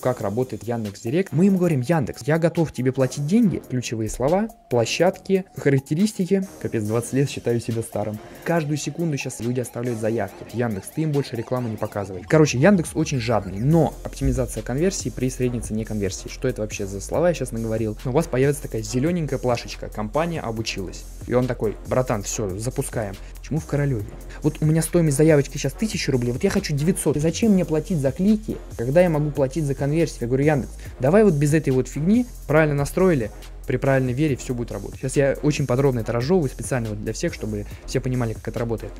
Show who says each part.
Speaker 1: как работает Яндекс.Директ. Мы им говорим: Яндекс, я готов тебе платить деньги, ключевые слова, площадки, характеристики. Капец, 20 лет считаю себя старым. Каждую секунду сейчас люди оставляют заявки. Яндекс, ты им больше рекламы не показывай. Короче, Яндекс очень жадный, но оптимизация конверсии при средней цене конверсии. Что это вообще за слова я сейчас наговорил? Но у вас появится такая зелененькая плашечка: компания обучилась. И он такой: братан, все, запускаем. Почему в Королеве? Вот у меня стоимость заявочки сейчас 1000 рублей, вот я хочу 900. И зачем мне платить за клики, когда я могу платить за конверсию? Я говорю: Яндекс, давай вот без этой вот фигни, правильно настроили, при правильной вере все будет работать. Сейчас я очень подробно это разжевываю специально вот для всех, чтобы все понимали, как это работает.